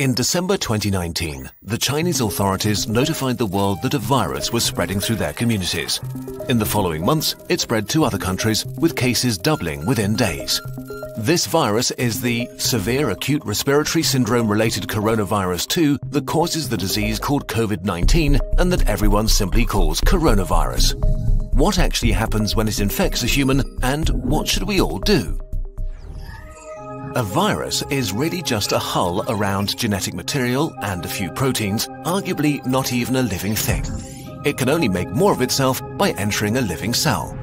In December 2019, the Chinese authorities notified the world that a virus was spreading through their communities. In the following months, it spread to other countries, with cases doubling within days. This virus is the severe acute respiratory syndrome-related coronavirus 2 that causes the disease called COVID-19 and that everyone simply calls coronavirus. What actually happens when it infects a human, and what should we all do? A virus is really just a hull around genetic material and a few proteins, arguably not even a living thing. It can only make more of itself by entering a living cell.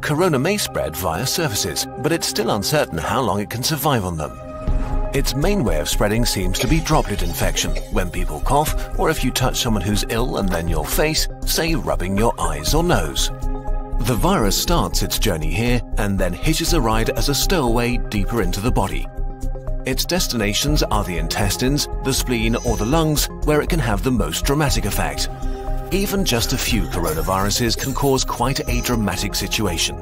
Corona may spread via surfaces, but it's still uncertain how long it can survive on them. Its main way of spreading seems to be droplet infection, when people cough, or if you touch someone who's ill and then your face, say rubbing your eyes or nose. The virus starts its journey here and then hitches a ride as a stowaway deeper into the body. Its destinations are the intestines, the spleen or the lungs, where it can have the most dramatic effect. Even just a few coronaviruses can cause quite a dramatic situation.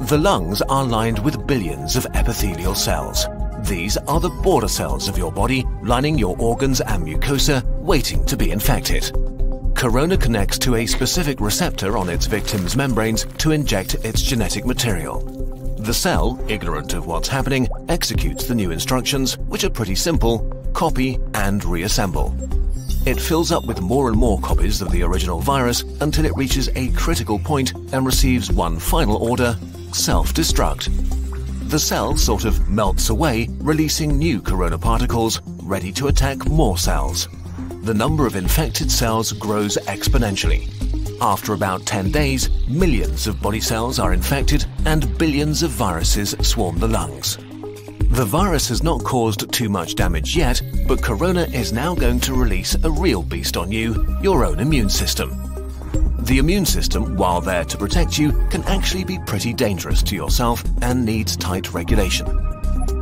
The lungs are lined with billions of epithelial cells. These are the border cells of your body, lining your organs and mucosa, waiting to be infected. Corona connects to a specific receptor on its victim's membranes to inject its genetic material. The cell, ignorant of what's happening, executes the new instructions, which are pretty simple: copy and reassemble. It fills up with more and more copies of the original virus until it reaches a critical point and receives one final order: self-destruct. The cell sort of melts away, releasing new corona particles, ready to attack more cells. The number of infected cells grows exponentially. After about 10 days, millions of body cells are infected and billions of viruses swarm the lungs. The virus has not caused too much damage yet, but Corona is now going to release a real beast on you, your own immune system. The immune system, while there to protect you, can actually be pretty dangerous to yourself and needs tight regulation.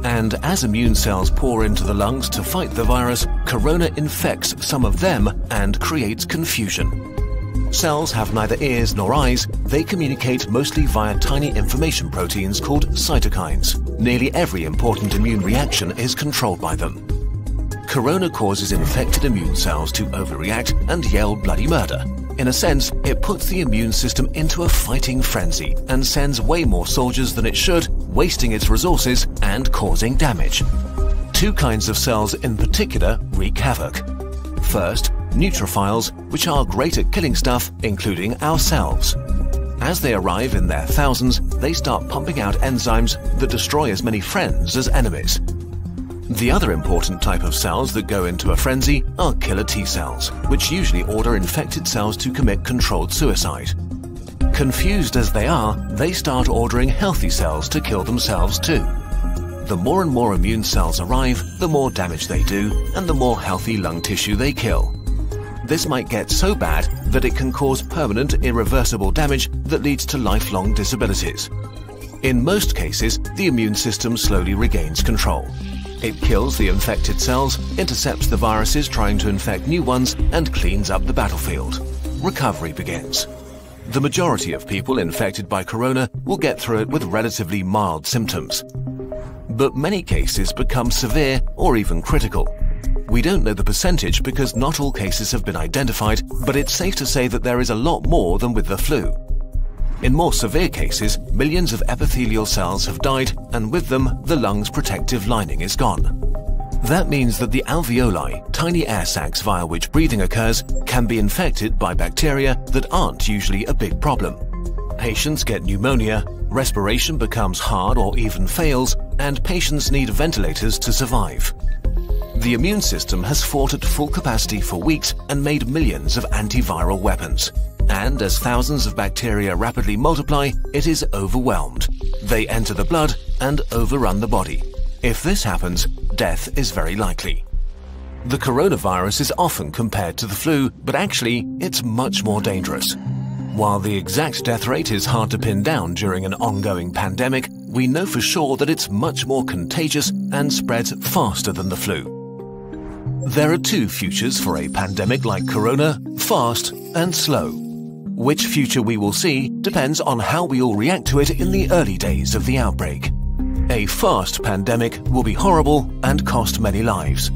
And as immune cells pour into the lungs to fight the virus, Corona infects some of them and creates confusion. Cells have neither ears nor eyes. They communicate mostly via tiny information proteins called cytokines. Nearly every important immune reaction is controlled by them. Corona causes infected immune cells to overreact and yell bloody murder. In a sense, it puts the immune system into a fighting frenzy and sends way more soldiers than it should, wasting its resources and causing damage. Two kinds of cells in particular wreak havoc. First, neutrophils, which are great at killing stuff, including ourselves. As they arrive in their thousands, they start pumping out enzymes that destroy as many friends as enemies. The other important type of cells that go into a frenzy are killer T cells, which usually order infected cells to commit controlled suicide. Confused as they are, they start ordering healthy cells to kill themselves too. The more and more immune cells arrive, the more damage they do, and the more healthy lung tissue they kill. This might get so bad that it can cause permanent, irreversible damage that leads to lifelong disabilities. In most cases, the immune system slowly regains control. It kills the infected cells, intercepts the viruses trying to infect new ones, and cleans up the battlefield. Recovery begins. The majority of people infected by corona will get through it with relatively mild symptoms. But many cases become severe or even critical. We don't know the percentage because not all cases have been identified, but it's safe to say that there is a lot more than with the flu. In more severe cases, millions of epithelial cells have died, and with them, the lung's protective lining is gone. That means that the alveoli, tiny air sacs via which breathing occurs, can be infected by bacteria that aren't usually a big problem. Patients get pneumonia, respiration becomes hard or even fails, and patients need ventilators to survive. The immune system has fought at full capacity for weeks and made millions of antiviral weapons. And as thousands of bacteria rapidly multiply, it is overwhelmed. They enter the blood and overrun the body. If this happens, death is very likely. The coronavirus is often compared to the flu, but actually, it's much more dangerous. While the exact death rate is hard to pin down during an ongoing pandemic, we know for sure that it's much more contagious and spreads faster than the flu. There are two futures for a pandemic like corona: fast and slow. Which future we will see depends on how we all react to it in the early days of the outbreak. A fast pandemic will be horrible and cost many lives.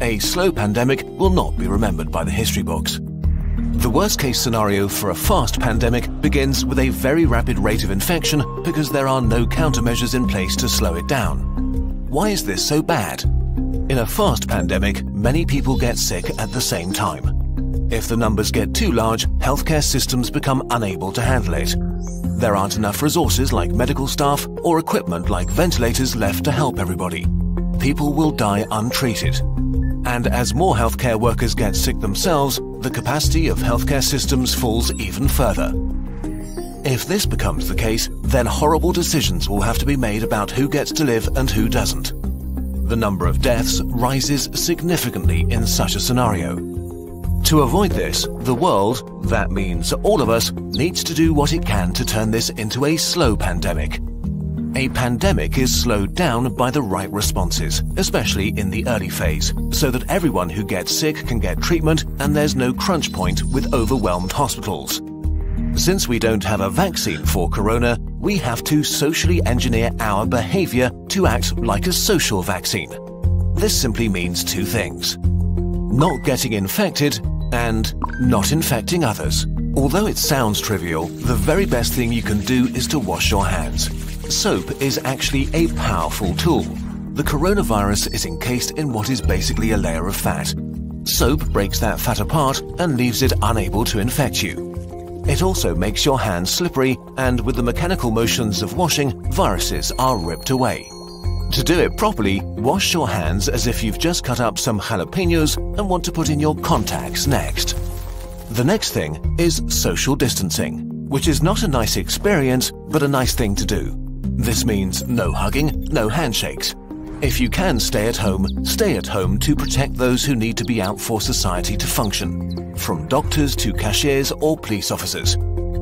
a slow pandemic will not be remembered by the history books. The worst-case scenario for a fast pandemic begins with a very rapid rate of infection because there are no countermeasures in place to slow it down. Why is this so bad? In a fast pandemic, many people get sick at the same time. If the numbers get too large, healthcare systems become unable to handle it. There aren't enough resources like medical staff or equipment like ventilators left to help everybody. People will die untreated. And as more healthcare workers get sick themselves, the capacity of healthcare systems falls even further. If this becomes the case, then horrible decisions will have to be made about who gets to live and who doesn't. The number of deaths rises significantly in such a scenario. To avoid this, the world, that means all of us, needs to do what it can to turn this into a slow pandemic. A pandemic is slowed down by the right responses, especially in the early phase, so that everyone who gets sick can get treatment and there's no crunch point with overwhelmed hospitals. Since we don't have a vaccine for corona, we have to socially engineer our behavior to act like a social vaccine. This simply means two things: not getting infected and not infecting others. Although it sounds trivial, the very best thing you can do is to wash your hands. Soap is actually a powerful tool. The coronavirus is encased in what is basically a layer of fat. Soap breaks that fat apart and leaves it unable to infect you. It also makes your hands slippery, and with the mechanical motions of washing, viruses are ripped away. To do it properly, wash your hands as if you've just cut up some jalapenos and want to put in your contacts next. The next thing is social distancing, which is not a nice experience, but a nice thing to do. This means no hugging, no handshakes. If you can stay at home to protect those who need to be out for society to function, from doctors to cashiers or police officers.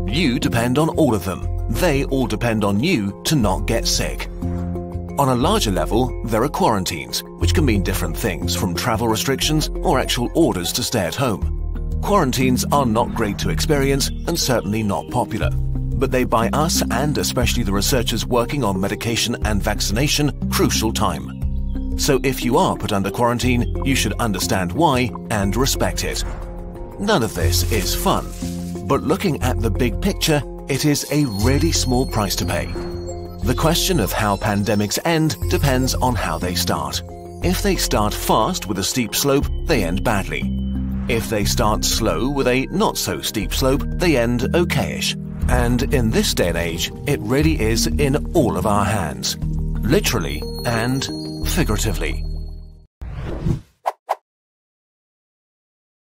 You depend on all of them. They all depend on you to not get sick. On a larger level, there are quarantines, which can mean different things, from travel restrictions or actual orders to stay at home. Quarantines are not great to experience and certainly not popular, but they buy us, and especially the researchers working on medication and vaccination, crucial time. So if you are put under quarantine, you should understand why and respect it. None of this is fun, but looking at the big picture, it is a really small price to pay. The question of how pandemics end depends on how they start. If they start fast with a steep slope, they end badly. If they start slow with a not-so-steep slope, they end okayish. And in this day and age, it really is in all of our hands, literally and figuratively.